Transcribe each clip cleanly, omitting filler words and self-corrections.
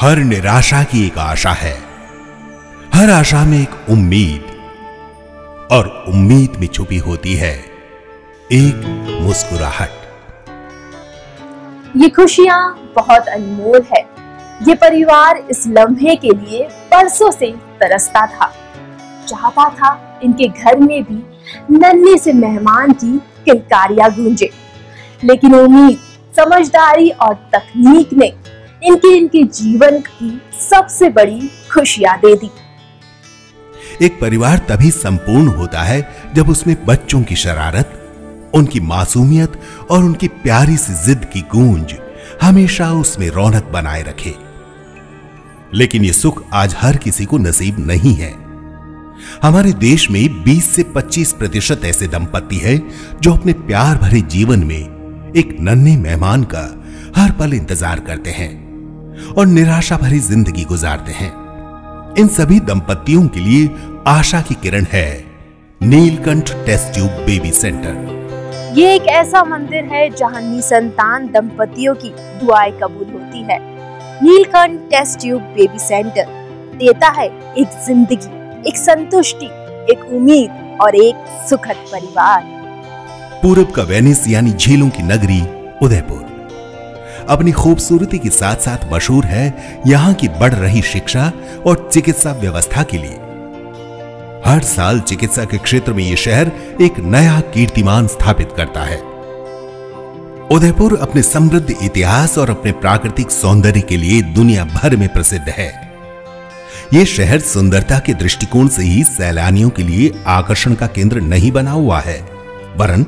हर निराशा की एक आशा है, हर आशा में एक उम्मीद, और उम्मीद में छुपी होती है एक मुस्कुराहट। ये खुशियां बहुत अनमोल है। ये परिवार इस लम्हे के लिए बरसों से तरसता था, चाहता था इनके घर में भी नन्हे से मेहमान की किलकारियां गूंजे, लेकिन उम्मीद, समझदारी और तकनीक ने इनके जीवन की सबसे बड़ी खुशियां दे दी। एक परिवार तभी संपूर्ण होता है जब उसमें बच्चों की शरारत, उनकी मासूमियत और उनकी प्यारी सी जिद की गूंज हमेशा उसमें रौनक बनाए रखे। लेकिन ये सुख आज हर किसी को नसीब नहीं है। हमारे देश में 20 से 25% ऐसे दंपति हैं जो अपने प्यार भरे जीवन में एक नन्हे मेहमान का हर पल इंतजार करते हैं और निराशा भरी जिंदगी गुजारते हैं। इन सभी दंपतियों के लिए आशा की किरण है Neelkanth test tube baby centre. ये एक ऐसा मंदिर है जहां निसंतान दंपतियों की दुआएं कबूल होती है। Neelkanth test tube baby centre देता है एक जिंदगी, एक संतुष्टि, एक उम्मीद और एक सुखद परिवार। पूरब का वेनिस यानी झीलों की नगरी उदयपुर अपनी खूबसूरती के साथ साथ मशहूर है यहां की बढ़ रही शिक्षा और चिकित्सा व्यवस्था के लिए। हर साल चिकित्सा के क्षेत्र में यह शहर एक नया कीर्तिमान स्थापित करता है। उदयपुर अपने समृद्ध इतिहास और अपने प्राकृतिक सौंदर्य के लिए दुनिया भर में प्रसिद्ध है। यह शहर सुंदरता के दृष्टिकोण से ही सैलानियों के लिए आकर्षण का केंद्र नहीं बना हुआ है, वरन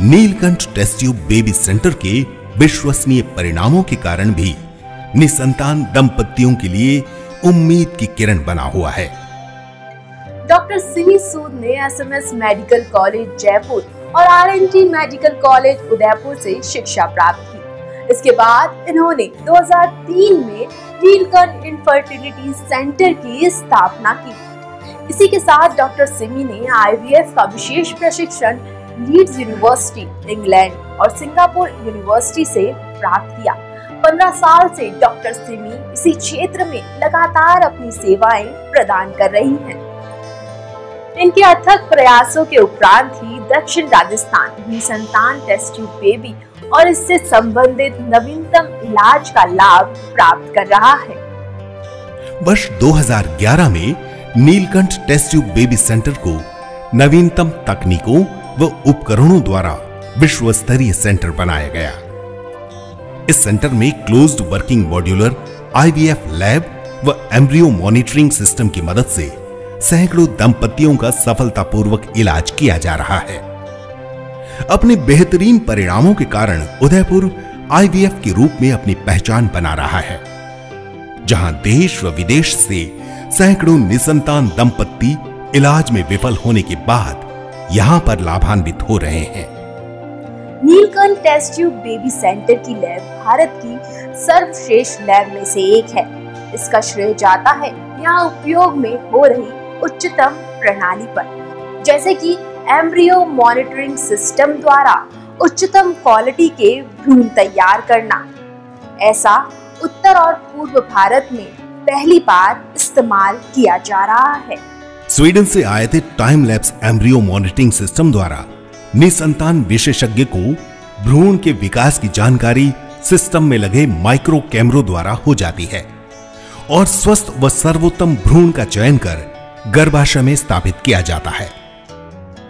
Neelkanth test tube baby centre के विश्वसनीय परिणामों के कारण भी निसंतान दंपतियों के लिए उम्मीद की किरण बना हुआ है। डॉक्टर सिमी सूद ने एसएमएस मेडिकल कॉलेज जयपुर और आरएनटी मेडिकल कॉलेज उदयपुर से शिक्षा प्राप्त की। इसके बाद इन्होंने 2003 में नीलकंठ इनफर्टिलिटी सेंटर की स्थापना की। इसी के साथ डॉक्टर सिमी ने आईवीएफ का विशेष प्रशिक्षण लीड्स यूनिवर्सिटी इंग्लैंड और सिंगापुर यूनिवर्सिटी से प्राप्त किया। 15 साल से डॉक्टर सिमी इसी क्षेत्र में लगातार अपनी सेवाएं प्रदान कर रही हैं। इनके अथक प्रयासों के उपरांत ही दक्षिण राजस्थान निसंतान टेस्ट ट्यूब बेबी और इससे संबंधित नवीनतम इलाज का लाभ प्राप्त कर रहा है। वर्ष 2011 में Neelkanth test tube baby centre को नवीनतम तकनीकों व उपकरणों द्वारा विश्व स्तरीय सेंटर बनाया गया। इस सेंटर में closed working modular IVF lab व एम्ब्रियो मॉनिटरिंग सिस्टम की मदद से सैकड़ों दंपतियों का सफलतापूर्वक इलाज किया जा रहा है। अपने बेहतरीन परिणामों के कारण उदयपुर आईवीएफ के रूप में अपनी पहचान बना रहा है, जहां देश व विदेश से सैकड़ों निसंतान दंपति इलाज में विफल होने के बाद यहां पर लाभान्वित हो रहे हैं। Neelkanth test tube baby centre की लैब भारत की सर्वश्रेष्ठ लैब में से एक है। इसका श्रेय जाता है यहाँ उपयोग में हो रही उच्चतम प्रणाली पर, जैसे कि एम्ब्रियो मॉनिटरिंग सिस्टम द्वारा उच्चतम क्वालिटी के भ्रूण तैयार करना। ऐसा उत्तर और पूर्व भारत में पहली बार इस्तेमाल किया जा रहा है। स्वीडन से आयातित time lapse embryo monitoring system द्वारा निसंतान विशेषज्ञ को भ्रूण के विकास की जानकारी सिस्टम में लगे माइक्रो कैमरों द्वारा हो जाती है और स्वस्थ व सर्वोत्तम भ्रूण का चयन कर गर्भाशय में स्थापित किया जाता है।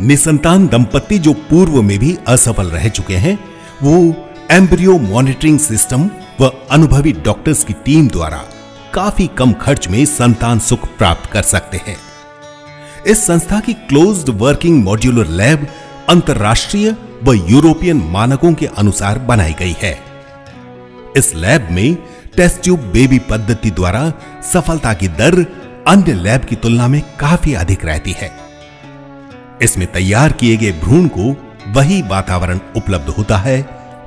निसंतान दंपति जो पूर्व में भी असफल रह चुके हैं, वो एम्ब्रियो मॉनिटरिंग सिस्टम व अनुभवी डॉक्टर्स की टीम द्वारा काफी कम खर्च में संतान सुख प्राप्त कर सकते हैं। इस संस्था की क्लोज्ड वर्किंग मॉड्यूलर लैब अंतरराष्ट्रीय व यूरोपियन मानकों के अनुसार बनाई गई है। इस लैब में टेस्ट ट्यूब बेबी पद्धति द्वारा सफलता की दर अन्य लैब की तुलना में काफी अधिक रहती है। इसमें तैयार किए गए भ्रूण को वही वातावरण उपलब्ध होता है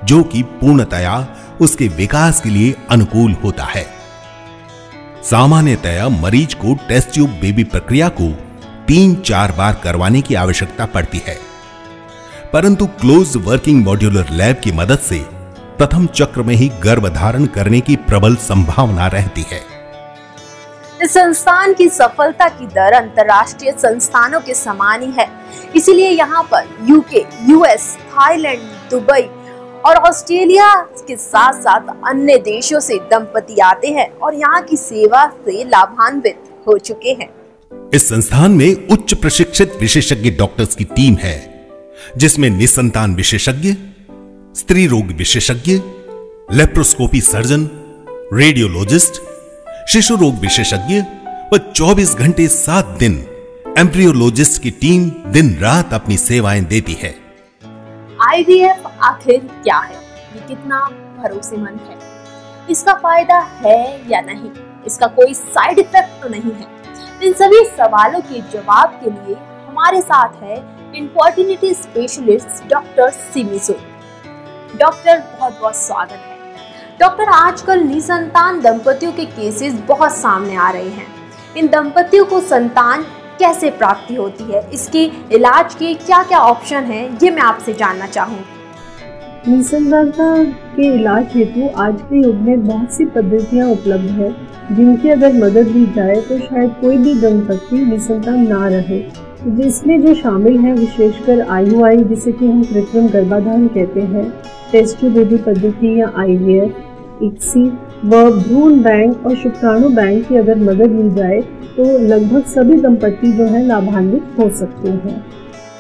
जो कि पूर्णतया उसके विकास के लिए अनुकूल होता है। सामान्यतया मरीज को टेस्ट ट्यूब बेबी प्रक्रिया को 3-4 बार करवाने की आवश्यकता पड़ती है, परंतु क्लोज्ड वर्किंग मॉड्यूलर लैब की मदद से प्रथम चक्र में ही गर्भधारण करने की प्रबल संभावना रहती है। इस संस्थान की सफलता की दर अंतर्राष्ट्रीय संस्थानों के समान ही है। इसीलिए यहाँ पर यूके, यूएस, थाईलैंड, दुबई और ऑस्ट्रेलिया के साथ साथ अन्य देशों से दंपति आते हैं और यहाँ की सेवा से लाभान्वित हो चुके हैं। इस संस्थान में उच्च प्रशिक्षित विशेषज्ञ डॉक्टर्स की टीम है, जिसमें निसंतान विशेषज्ञ, स्त्री रोग विशेषज्ञ, लेप्रोस्कोपी सर्जन, रेडियोलॉजिस्ट, शिशु रोग विशेषज्ञ व 24 घंटे 7 दिन एम्ब्रियोलॉजिस्ट की टीम दिन रात अपनी सेवाएं देती है। IVF आखिर क्या है? ये कितना भरोसेमंद है? इसका फायदा है या नहीं? इसका कोई साइड इफेक्ट तो नहीं है? इन सभी सवालों के जवाब के लिए हमारे साथ है इनफर्टिलिटी स्पेशलिस्ट डॉक्टर सिमी सूद। डॉक्टर, बहुत बहुत स्वागत है। डॉक्टर, आजकल निसंतान दंपतियों के केसेस बहुत सामने आ रहे हैं। इन दंपतियों को संतान कैसे प्राप्ति होती है, इसके इलाज के क्या क्या ऑप्शन हैं, ये मैं आपसे जानना चाहूँगी। निसंतानता के इलाज हेतु आज के युग में बहुत सी पद्धतियां उपलब्ध हैं, जिनकी अगर मदद ली जाए तो शायद कोई भी दंपति निसंतान ना रहे। जिसमें जो शामिल है विशेषकर IUI, जिसे कि हम कृत्रिम गर्भाधान कहते हैं, टेस्ट ट्यूब बेबी पद्धति या IVF, ICSI व भ्रूण बैंक और शुक्राणु बैंक की अगर मदद ली जाए तो लगभग सभी दंपति जो है लाभान्वित हो सकते हैं।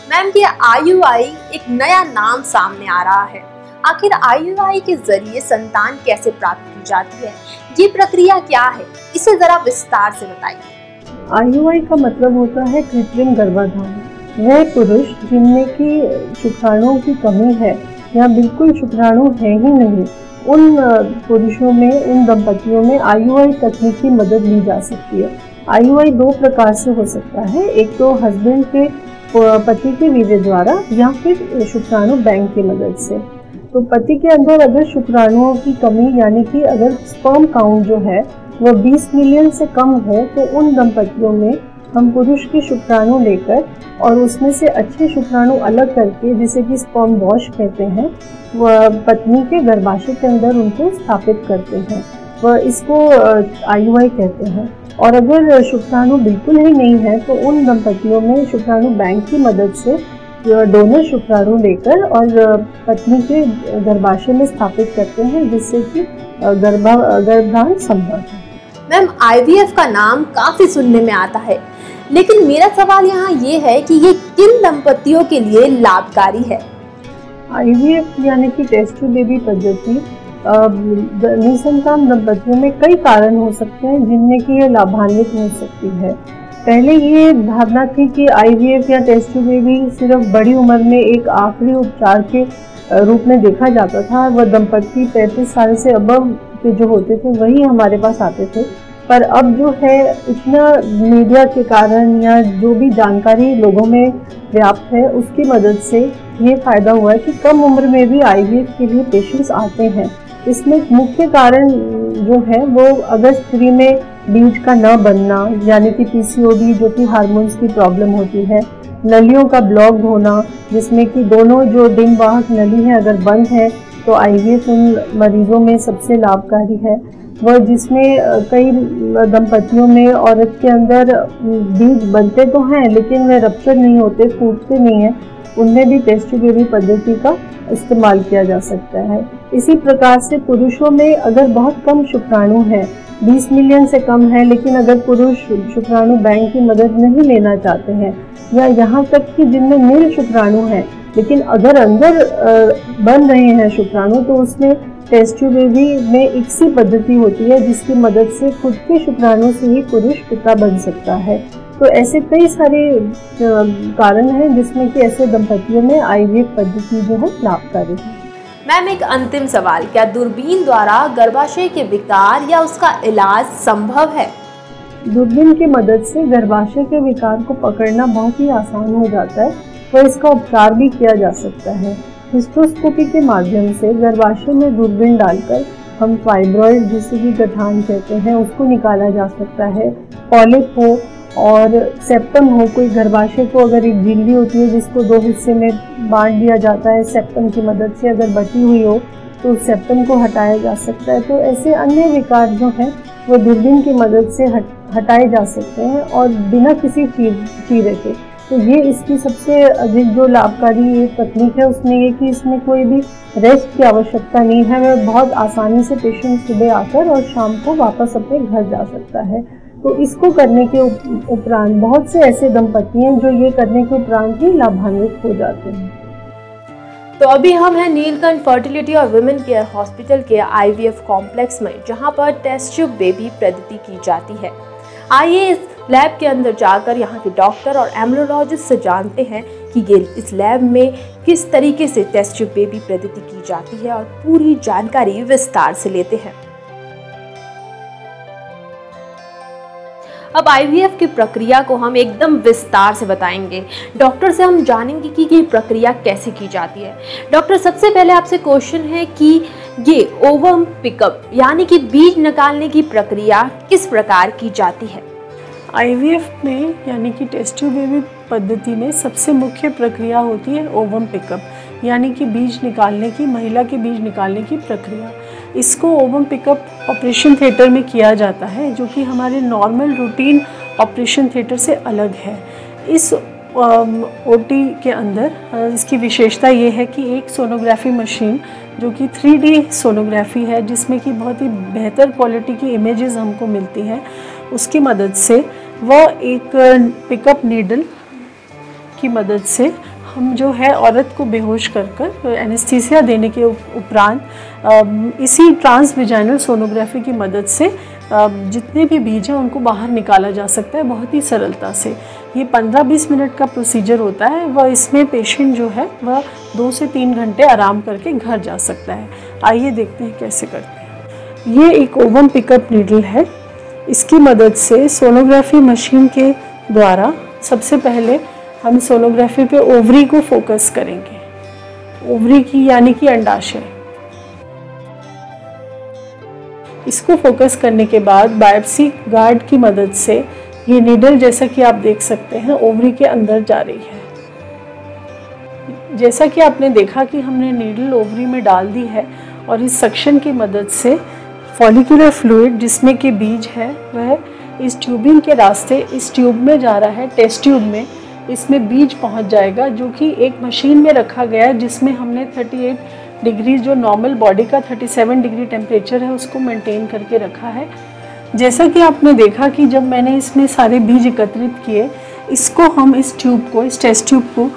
मैम, ये IUI एक नया नाम सामने आ रहा है। आखिर IUI के जरिए संतान कैसे प्राप्त की जाती है? ये प्रक्रिया क्या है? इसे जरा विस्तार से बताइए। IUI का मतलब होता है कृत्रिम गर्भाधान। वह पुरुष जिनमें की शुक्राणुओं की कमी है या बिल्कुल शुक्राणु है ही नहीं, उन पुरुषों में, उन दंपतियों में IUI तकनीक की मदद ली जा सकती है। IUI 2 प्रकार से हो सकता है, एक तो हस्बैंड के पति के वीर्य द्वारा या फिर शुक्राणु बैंक की मदद से। तो पति के अंदर अगर शुक्राणुओं की कमी यानी कि अगर स्पर्म काउंट जो है वह 20 मिलियन से कम हो तो उन दंपतियों में हम पुरुष के शुक्राणु लेकर और उसमें से अच्छे शुक्राणु अलग करके, जिसे कि स्पर्म वॉश कहते हैं, वह पत्नी के गर्भाशय के अंदर उनको स्थापित करते हैं, वह इसको IUI कहते हैं। और अगर शुक्राणु बिल्कुल ही नहीं है तो उन दंपतियों में शुक्राणु बैंक की मदद से डोनर शुक्राणु लेकर और पत्नी के गर्भाशय में स्थापित करते हैं, जिससे कि गर्भधान संभव है। मैम, IVF का नाम काफी सुनने में आता है, लेकिन मेरा सवाल यहाँ ये है कि ये किन दंपतियों के लिए लाभकारी है? IVF यानी कि टेस्ट ट्यूब बेबी पद्धति निसंतान दंपतियों में कई कारण हो सकते हैं जिनमें कि ये लाभान्वित हो सकती है। पहले ये धारणा थी कि IVF या टेस्ट ट्यूब बेबी सिर्फ बड़ी उम्र में एक आखिरी उपचार के रूप में देखा जाता था। वह दंपति 35 साल से अबव के जो होते थे वही हमारे पास आते थे। पर अब जो है इतना मीडिया के कारण या जो भी जानकारी लोगों में व्याप्त है उसकी मदद से ये फायदा हुआ है कि कम उम्र में भी IVF के लिए पेशेंट्स आते हैं। इसमें मुख्य कारण जो है वो अगर स्त्री में बीज का न बनना यानी कि PCOD जो कि हार्मोन्स की प्रॉब्लम होती है, नलियों का ब्लॉक होना जिसमें कि दोनों जो डिंब वाहक नली है अगर बंद है तो IVF उन मरीजों में सबसे लाभकारी है। वह जिसमें कई दंपतियों में औरत के अंदर बीज बनते तो हैं लेकिन वे रप्चर नहीं होते, फूटते नहीं हैं, उनमें भी टेस्ट ट्यूब बेबी पद्धति का इस्तेमाल किया जा सकता है। इसी प्रकार से पुरुषों में अगर बहुत कम शुक्राणु है, 20 मिलियन से कम है, लेकिन अगर पुरुष शुक्राणु बैंक की मदद नहीं लेना चाहते हैं या यहाँ तक कि जिनमें नील शुक्राणु है लेकिन अगर अंदर बन रहे हैं शुक्राणु, तो उसमें टेस्ट ट्यूब बेबी में ICSI पद्धति होती है जिसकी मदद से खुद के शुक्राणु से ही पुरुष पिता बन सकता है। तो ऐसे कई सारे कारण हैं जिसमें कि ऐसे दंपतियों में IVF पद्धति जो है लाभकारी है। मैम, एक अंतिम सवाल, क्या दूरबीन द्वारा गर्भाशय के विकार या उसका इलाज संभव है? दूरबीन की मदद से गर्भाशय के विकार को पकड़ना बहुत ही आसान हो जाता है, तो इसका उपचार भी किया जा सकता है। हिस्ट्रोस्कोपी के माध्यम से गर्भाशय में दूरबीन डालकर हम फाइब्रॉइड जिसे कि गठान कहते हैं उसको निकाला जा सकता है। पॉलिप हो और सेप्टम हो, कोई गर्भाशय को अगर एक झिल्ली होती है जिसको 2 हिस्से में बांट दिया जाता है सेप्टम की मदद से, अगर बटी हुई हो तो उस सेप्टम को हटाया जा सकता है। तो ऐसे अन्य विकार जो हैं वो दूरबीन की मदद से हटाए जा सकते हैं और बिना किसी चीरे के। तो ये इसकी सबसे अधिक जो लाभकारी तकनीक है उसमें ये कि इसमें कोई भी रेस्ट की आवश्यकता नहीं है। वह बहुत आसानी से पेशेंट सुबह आकर और शाम को वापस अपने घर जा सकता है। तो इसको करने के उपरांत बहुत से ऐसे दंपति हैं जो ये करने के उपरांत ही लाभान्वित हो जाते हैं। तो अभी हम हैं नीलकंठ फर्टिलिटी और वुमेन केयर हॉस्पिटल के IVF कॉम्प्लेक्स में, जहां पर टेस्ट ट्यूब बेबी पद्धति की जाती है। आइए इस लैब के अंदर जाकर यहाँ के डॉक्टर और एम्ब्रियोलॉजिस्ट से जानते हैं कि ये इस लैब में किस तरीके से टेस्ट ट्यूब बेबी पद्धति की जाती है और पूरी जानकारी विस्तार से लेते हैं। अब IVF की प्रक्रिया को हम एकदम विस्तार से बताएंगे। डॉक्टर से हम जानेंगे कि ये प्रक्रिया कैसे की जाती है। डॉक्टर, सबसे पहले आपसे क्वेश्चन है कि ये ओवम पिकअप यानी कि बीज निकालने की प्रक्रिया किस प्रकार की जाती है? IVF में यानी कि टेस्ट ट्यूब बेबी पद्धति में सबसे मुख्य प्रक्रिया होती है ओवम पिकअप, यानी कि बीज निकालने की, महिला के बीज निकालने की प्रक्रिया। इसको ओवम पिकअप ऑपरेशन थिएटर में किया जाता है, जो कि हमारे नॉर्मल रूटीन ऑपरेशन थिएटर से अलग है। इस OT के अंदर इसकी विशेषता ये है कि एक सोनोग्राफी मशीन जो कि 3D सोनोग्राफी है, जिसमें कि बहुत ही बेहतर क्वालिटी की इमेजेस हमको मिलती हैं, उसकी मदद से वह एक पिकअप नीडल की मदद से हम जो है औरत को बेहोश कर एनेस्थीसिया देने के उपरांत इसी ट्रांसविजाइनल सोनोग्राफी की मदद से जितने भी बीज हैं उनको बाहर निकाला जा सकता है बहुत ही सरलता से। ये 15-20 मिनट का प्रोसीजर होता है। वह इसमें पेशेंट जो है वह 2 से 3 घंटे आराम करके घर जा सकता है। आइए देखते हैं कैसे करते हैं। ये एक ओवम पिकअप नीडल है। इसकी मदद से सोनोग्राफी मशीन के द्वारा सबसे पहले हम सोनोग्राफी पे ओवरी को फोकस करेंगे, ओवरी की यानी कि अंडाशय। इसको फोकस करने के बाद बायोप्सी गार्ड की मदद से ये नीडल, जैसा कि आप देख सकते हैं, ओवरी के अंदर जा रही है। जैसा कि आपने देखा कि हमने नीडल ओवरी में डाल दी है और इस सक्शन की मदद से फॉलिकुलर फ्लूइड जिसमें कि बीज है वह इस ट्यूबिंग के रास्ते इस ट्यूब में जा रहा है, टेस्ट ट्यूब में। इसमें बीज पहुंच जाएगा, जो कि एक मशीन में रखा गया है जिसमें हमने 38 डिग्री जो नॉर्मल बॉडी का 37 डिग्री टेम्परेचर है उसको मेंटेन करके रखा है। जैसा कि आपने देखा कि जब मैंने इसमें सारे बीज एकत्रित किए, इसको हम इस ट्यूब को, इस टेस्ट ट्यूब को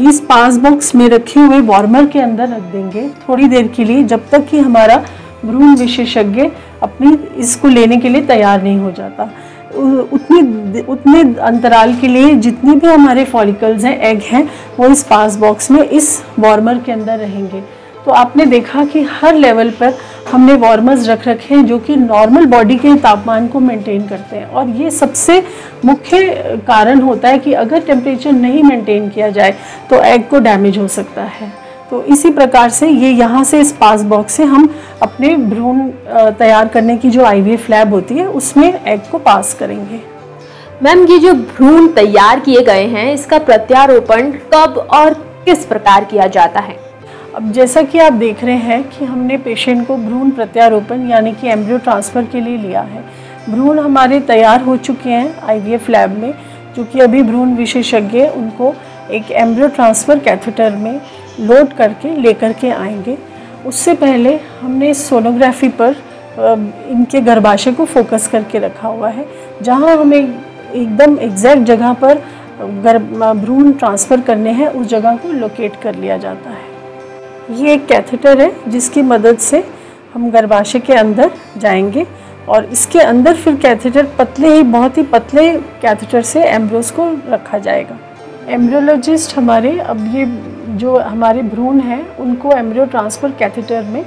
इस पास बॉक्स में रखे हुए वार्मर के अंदर रख देंगे थोड़ी देर के लिए, जब तक कि हमारा भ्रूण विशेषज्ञ अपनी इसको लेने के लिए तैयार नहीं हो जाता। उतने अंतराल के लिए जितने भी हमारे फॉलिकल्स हैं, एग हैं, वो इस पास बॉक्स में इस वार्मर के अंदर रहेंगे। तो आपने देखा कि हर लेवल पर हमने वार्मर्स रख रखे हैं जो कि नॉर्मल बॉडी के तापमान को मेंटेन करते हैं। और ये सबसे मुख्य कारण होता है कि अगर टेम्परेचर नहीं मेंटेन किया जाए तो एग को डैमेज हो सकता है। तो इसी प्रकार से ये यहाँ से इस पास बॉक्स से हम अपने भ्रूण तैयार करने की जो IVF लैब होती है उसमें एग को पास करेंगे। मैम, ये जो भ्रूण तैयार किए गए हैं इसका प्रत्यारोपण कब और किस प्रकार किया जाता है? अब जैसा कि आप देख रहे हैं कि हमने पेशेंट को भ्रूण प्रत्यारोपण यानी कि एम्ब्रियो ट्रांसफ़र के लिए लिया है। भ्रूण हमारे तैयार हो चुके हैं IVF लैब में, जो कि अभी भ्रूण विशेषज्ञ उनको एक एम्ब्रियो ट्रांसफ़र कैथेटर में लोड करके लेकर के आएंगे। उससे पहले हमने सोनोग्राफी पर इनके गर्भाशय को फोकस करके रखा हुआ है, जहां हमें एकदम एग्जैक्ट जगह पर भ्रूण ट्रांसफ़र करने हैं उस जगह को लोकेट कर लिया जाता है। ये एक कैथेटर है जिसकी मदद से हम गर्भाशय के अंदर जाएंगे और इसके अंदर फिर कैथेटर बहुत ही पतले कैथेटर से एम्ब्रियोस को रखा जाएगा। एम्ब्रियोलॉजिस्ट हमारे अब ये जो हमारे भ्रूण हैं उनको एम्ब्रियो ट्रांसफ़र कैथेटर में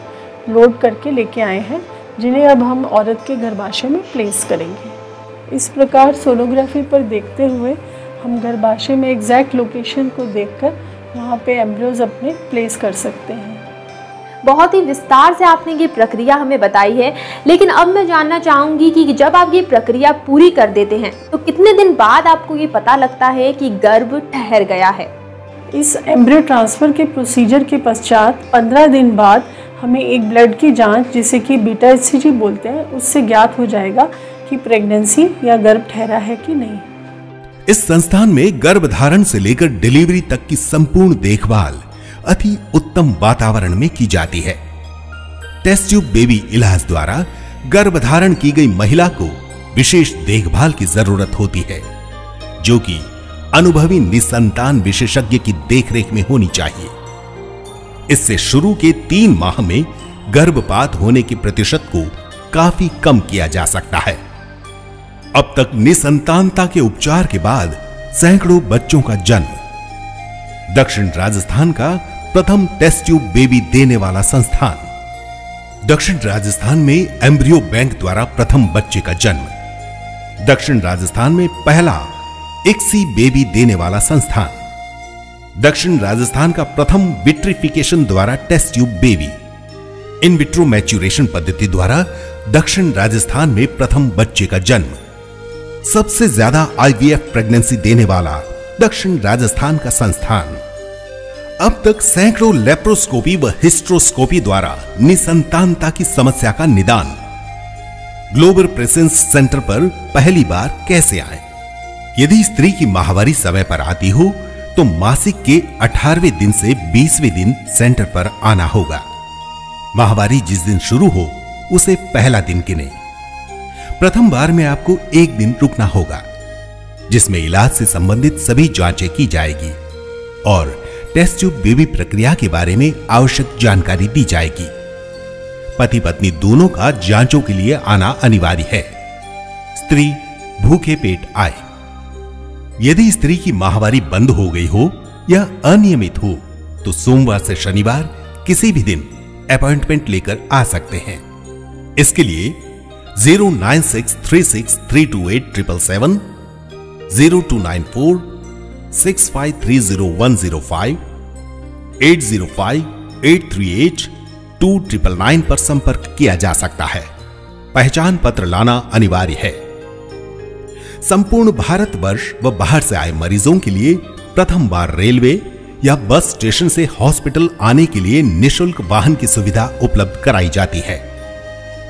लोड करके लेके आए हैं, जिन्हें अब हम औरत के गर्भाशय में प्लेस करेंगे। इस प्रकार सोनोग्राफी पर देखते हुए हम गर्भाशय में एग्जैक्ट लोकेशन को देखकर वहाँ पे एम्ब्रियोज अपने प्लेस कर सकते हैं। बहुत ही विस्तार से आपने ये प्रक्रिया हमें बताई है, लेकिन अब मैं जानना चाहूँगी कि जब आप ये प्रक्रिया पूरी कर देते हैं तो कितने दिन बाद आपको ये पता लगता है कि गर्भ ठहर गया है? इस एम्ब्रियो ट्रांसफ़र के प्रोसीजर के पश्चात 15 दिन बाद हमें एक ब्लड की जांच जिसे कि बीटा HCG बोलते हैं उससे ज्ञात हो जाएगा कि प्रेगनेंसी या गर्भ ठहरा है कि नहीं। इस संस्थान में गर्भधारण से लेकर डिलीवरी तक की संपूर्ण देखभाल अति उत्तम वातावरण में की जाती है। टेस्ट ट्यूब बेबी इलाज द्वारा गर्भधारण की गई महिला को विशेष देखभाल की जरूरत होती है, जो कि अनुभवी निसंतान विशेषज्ञ की देखरेख में होनी चाहिए। इससे शुरू के 3 माह में गर्भपात होने के प्रतिशत को काफी कम किया जा सकता है। अब तक निसंतानता के उपचार के बाद सैकड़ों बच्चों का जन्म। दक्षिण राजस्थान का प्रथम टेस्ट ट्यूब बेबी देने वाला संस्थान। दक्षिण राजस्थान में एम्ब्रियो बैंक द्वारा प्रथम बच्चे का जन्म। दक्षिण राजस्थान में पहला इक्सी बेबी देने वाला संस्थान। दक्षिण राजस्थान का प्रथम विट्रिफिकेशन द्वारा test tube baby. In vitro maturation पद्धति द्वारा दक्षिण राजस्थान में प्रथम बच्चे का जन्म। सबसे ज्यादा IVF प्रेगनेंसी देने वाला दक्षिण राजस्थान का संस्थान। अब तक सैकड़ों लेप्रोस्कोपी व हिस्ट्रोस्कोपी द्वारा निसंतानता की समस्या का निदान। ग्लोबल प्रेजेंस सेंटर पर पहली बार कैसे आए? यदि स्त्री की माहवारी समय पर आती हो तो मासिक के 18वें दिन से 20वें दिन सेंटर पर आना होगा। माहवारी जिस दिन शुरू हो उसे पहला दिन गिने। प्रथम बार में आपको 1 दिन रुकना होगा, जिसमें इलाज से संबंधित सभी जांचें की जाएगी और टेस्ट ट्यूब बेबी प्रक्रिया के बारे में आवश्यक जानकारी दी जाएगी। पति पत्नी दोनों का जांचों के लिए आना अनिवार्य है। स्त्री भूखे पेट आए। यदि स्त्री की माहवारी बंद हो गई हो या अनियमित हो तो सोमवार से शनिवार किसी भी दिन अपॉइंटमेंट लेकर आ सकते हैं। इसके लिए 09636328777, 0294 6530 805-838-2999 पर संपर्क किया जा सकता है। पहचान पत्र लाना अनिवार्य है। संपूर्ण भारतवर्ष व बाहर से आए मरीजों के लिए प्रथम बार रेलवे या बस स्टेशन से हॉस्पिटल आने के लिए निशुल्क वाहन की सुविधा उपलब्ध कराई जाती है।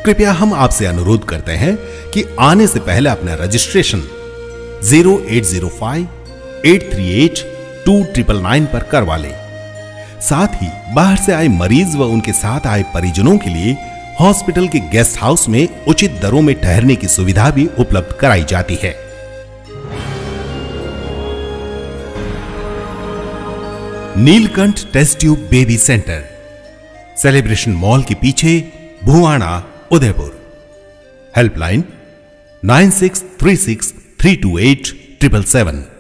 कृपया हम आपसे अनुरोध करते हैं कि आने से पहले अपना रजिस्ट्रेशन 0805-838-2999 पर करवा लें। साथ ही बाहर से आए मरीज व उनके साथ आए परिजनों के लिए हॉस्पिटल के गेस्ट हाउस में उचित दरों में ठहरने की सुविधा भी उपलब्ध कराई जाती है। Neelkanth test tube baby centre, celebration mall के पीछे, भुवाणा, उदयपुर। हेल्पलाइन 9636328777।